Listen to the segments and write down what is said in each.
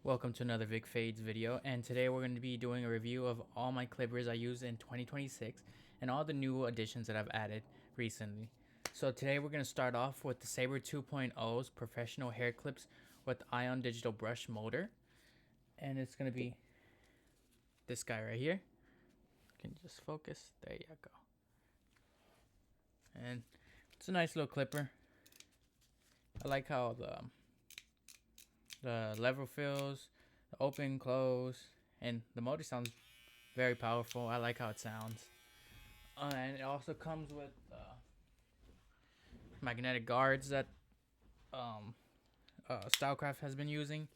Welcome to another Vic Fades video, and today we're going to be doing a review of all my clippers I used in 2026 and all the new additions that I've added recently. So today we're going to start off with the Saber 2.0's professional hair clips with ion digital brush motor, and it's going to be this guy right here. Can you just focus? There you go. And it's a nice little clipper. I like how the lever feels, the open, close, and the motor sounds very powerful. I like how it sounds. And it also comes with magnetic guards that StyleCraft has been using,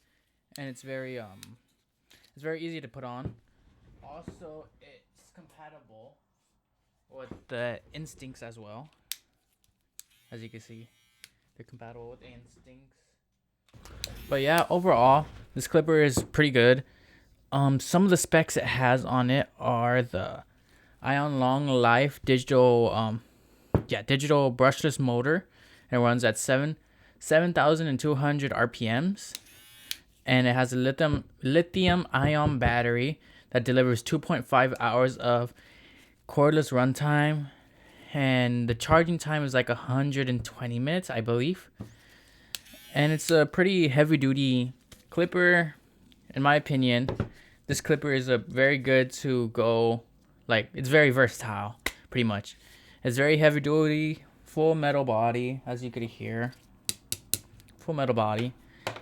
and it's very easy to put on. Also, it's compatible with the Instincts as well. As you can see, they're compatible with the Instincts. But yeah, overall, this clipper is pretty good. Some of the specs it has on it are the Ion Long Life digital brushless motor. It runs at 7,200 RPMs, and it has a lithium ion battery that delivers 2.5 hours of cordless runtime, and the charging time is like 120 minutes, I believe. And it's a pretty heavy duty clipper. In my opinion, this clipper is a very good to go, like, it's very versatile, pretty much. It's very heavy duty, full metal body, as you could hear. Full metal body.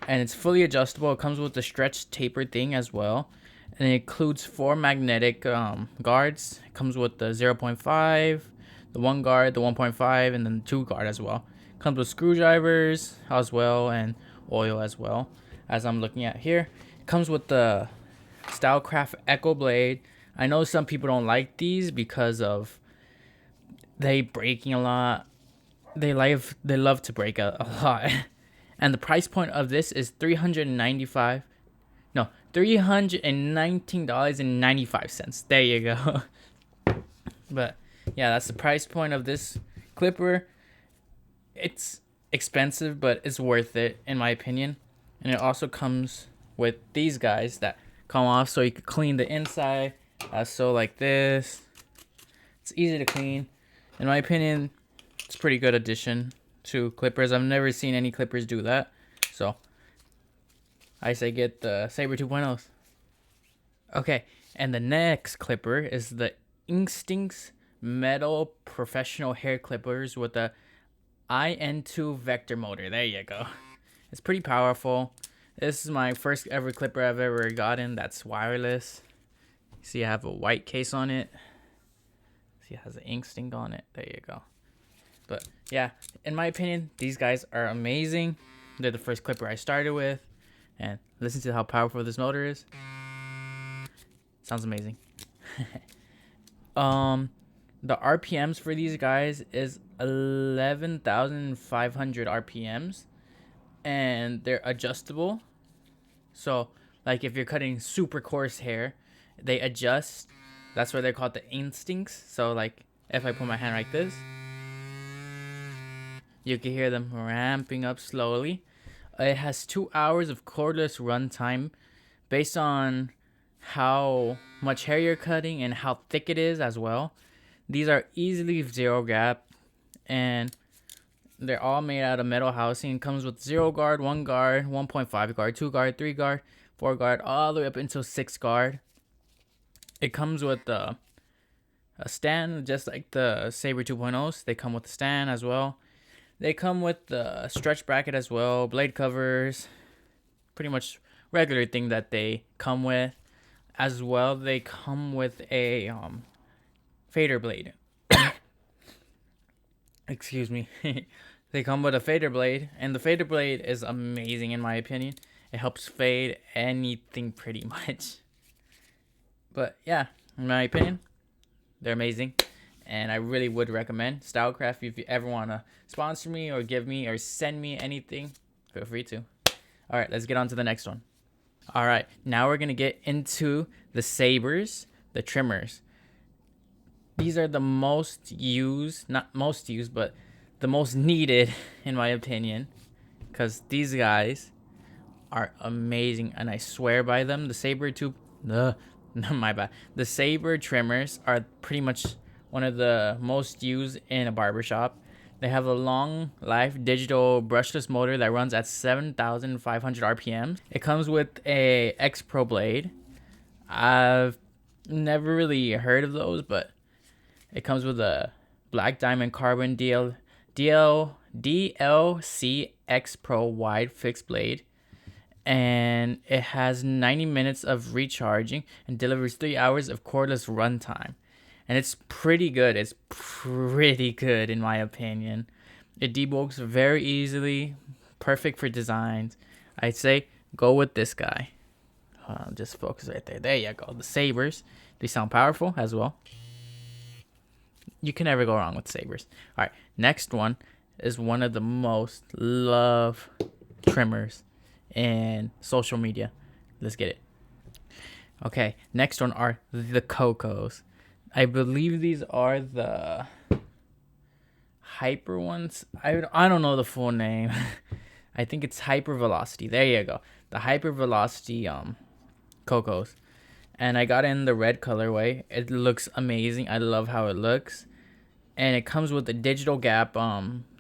And it's fully adjustable. It comes with the stretch taper thing as well. And it includes 4 magnetic guards. It comes with the 0.5, the 1 guard, the 1.5, and then the 2 guard as well. Comes with screwdrivers as well and oil as well, as I'm looking at here. It comes with the StyleCraft Echo Blade. I know some people don't like these because of they breaking a lot. They love to break a lot. And the price point of this is $319.95. There you go. But yeah, that's the price point of this clipper. It's expensive, but it's worth it in my opinion. And it also comes with these guys that come off so you can clean the inside. So like this, it's easy to clean. In my opinion, it's a pretty good addition to clippers. I've never seen any clippers do that, so I say get the Saber 2.0s. Okay, and the next clipper is the Instincts metal professional hair clippers with the IN2 vector motor. There you go. It's pretty powerful. This is my first ever clipper I've ever gotten that's wireless. See, I have a white case on it. See, it has an Instinct on it. There you go. But yeah, in my opinion, these guys are amazing. They're the first clipper I started with. And listen to how powerful this motor is. Sounds amazing. The RPMs for these guys is 11,500 RPMs, and they're adjustable. So like if you're cutting super coarse hair, they adjust. That's why they're called the Instincts. So like if I put my hand like this, you can hear them ramping up slowly. It has 2 hours of cordless runtime based on how much hair you're cutting and how thick it is as well. These are easily zero gap, and they're all made out of metal housing. It comes with 0 guard, 1 guard, 1.5 guard, 2 guard, 3 guard, 4 guard, all the way up until 6 guard. It comes with a stand, just like the Saber 2.0s. They come with a stand as well. They come with the stretch bracket as well, blade covers, pretty much regular thing that they come with. As well, they come with a fader blade. Excuse me. They come with a fader blade, and the fader blade is amazing in my opinion. It helps fade anything pretty much. But yeah, in my opinion, they're amazing, and I really would recommend StyleCraft. If you ever want to sponsor me or give me or send me anything, feel free to. All right, let's get on to the next one. All right, now we're going to get into the Sabers, the trimmers. These are the most used, not most used, but the most needed in my opinion, because these guys are amazing, and I swear by them. The Saber tube, no, my bad. The Saber trimmers are pretty much one of the most used in a barbershop. They have a long life digital brushless motor that runs at 7,500 RPMs. It comes with a X Pro blade. I've never really heard of those, but it comes with a black diamond carbon DLC X Pro wide fixed blade, and it has 90 minutes of recharging and delivers 3 hours of cordless runtime. And it's pretty good. It's pretty good in my opinion. It debulks very easily, perfect for designs. I'd say go with this guy. Just focus right there. There you go. The Sabers, they sound powerful as well. You can never go wrong with Sabers. All right, next one is one of the most loved trimmers in social media. Let's get it. Okay, next one are the Coccos. I believe these are the hyper ones. I don't know the full name. I think it's hyper velocity. There you go. The hyper velocity Coccos. And I got in the red colorway. It looks amazing. I love how it looks. And it comes with the digital gap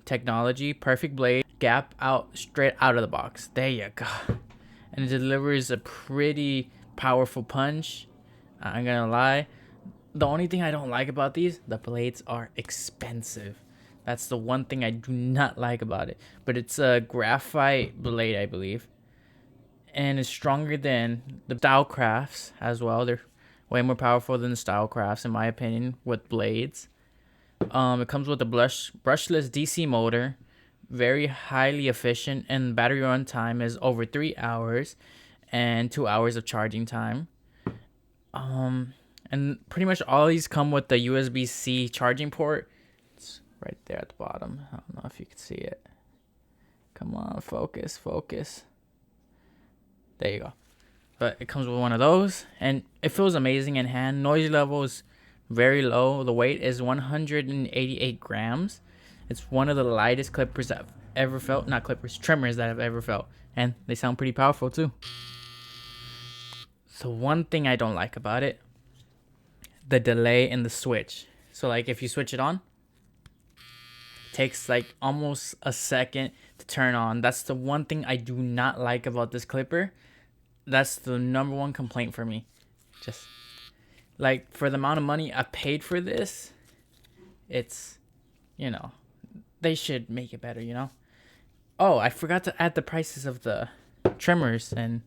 technology, perfect blade, gap out straight out of the box. There you go. And it delivers a pretty powerful punch. I'm gonna lie. The only thing I don't like about these, the blades are expensive. That's the one thing I do not like about it. But it's a graphite blade, I believe. And it's stronger than the StyleCrafts as well. They're way more powerful than the StyleCrafts, in my opinion, with blades. It comes with a brushless DC motor, very highly efficient, and battery run time is over 3 hours and 2 hours of charging time. And pretty much all these come with the USB-C charging port. It's right there at the bottom. I don't know if you can see it. Come on, focus. There you go. But it comes with one of those, and it feels amazing in hand. Noise level is very low. The weight is 188 grams. It's one of the lightest clippers I've ever felt. Not clippers, trimmers that I've ever felt. And they sound pretty powerful too. So one thing I don't like about it, the delay in the switch. So like if you switch it on, it takes like almost a second to turn on. That's the one thing I do not like about this clipper. That's the number one complaint for me. Just like for the amount of money I paid for this, it's, you know, they should make it better, you know. Oh, I forgot to add the prices of the trimmers and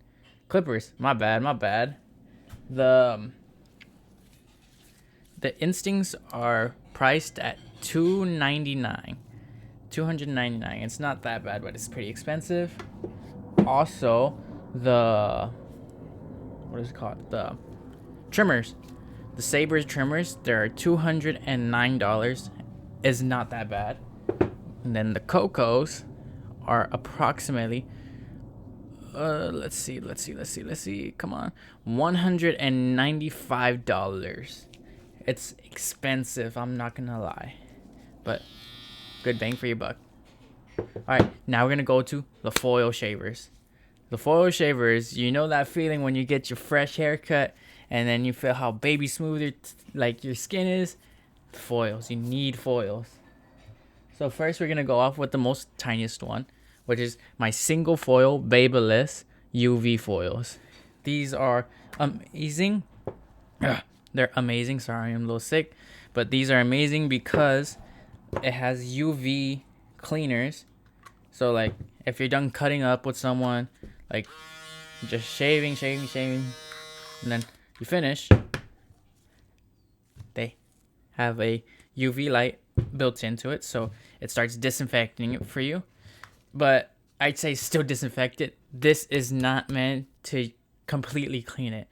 clippers. My bad. The Instincts are priced at $299. It's not that bad, but it's pretty expensive. Also, the trimmers, the Saber trimmers, they're $209. Is not that bad. And then the Coccos are approximately let's see. Come on. $195. It's expensive, I'm not gonna lie. But good bang for your buck. Alright, now we're gonna go to the foil shavers. The foil shavers, you know that feeling when you get your fresh haircut and then you feel how baby smooth your skin is? Foils, you need foils. So first we're gonna go off with the most tiniest one, which is my single foil BaBylissPRO UV foils. These are amazing. They're amazing. Sorry, I'm a little sick, but these are amazing because it has UV cleaners. So like if you're done cutting up with someone, like just shaving, and then you finish, they have a UV light built into it, so it starts disinfecting it for you. But I'd say still disinfect it. This is not meant to completely clean it.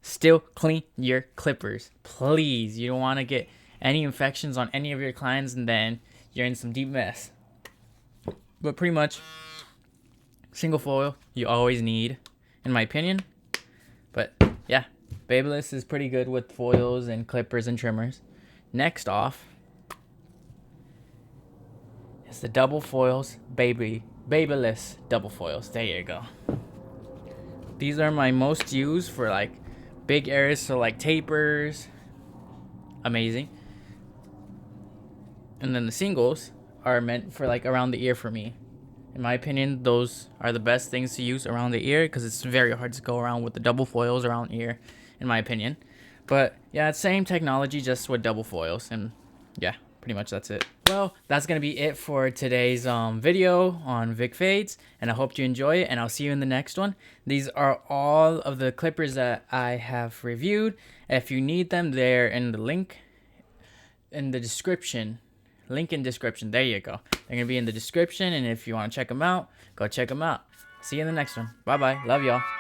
Still clean your clippers, please. You don't want to get any infections on any of your clients and then you're in some deep mess. But pretty much single foil you always need, in my opinion. But yeah, Babyliss is pretty good with foils and clippers and trimmers. Next off is the double foils, Babyliss double foils. There you go. These are my most used for like big areas, so like tapers. Amazing. And then the singles are meant for like around the ear for me. In my opinion, those are the best things to use around the ear because it's very hard to go around with the double foils around ear, in my opinion. But yeah, it's same technology, just with double foils. And yeah, pretty much that's it. Well, that's going to be it for today's video on Vic Fades. And I hope you enjoy it, and I'll see you in the next one. These are all of the clippers that I have reviewed. If you need them, they're in the link in the description. Link in description. There you go. They're going to be in the description, and if you want to check them out, go check them out. See you in the next one. Bye-bye. Love y'all.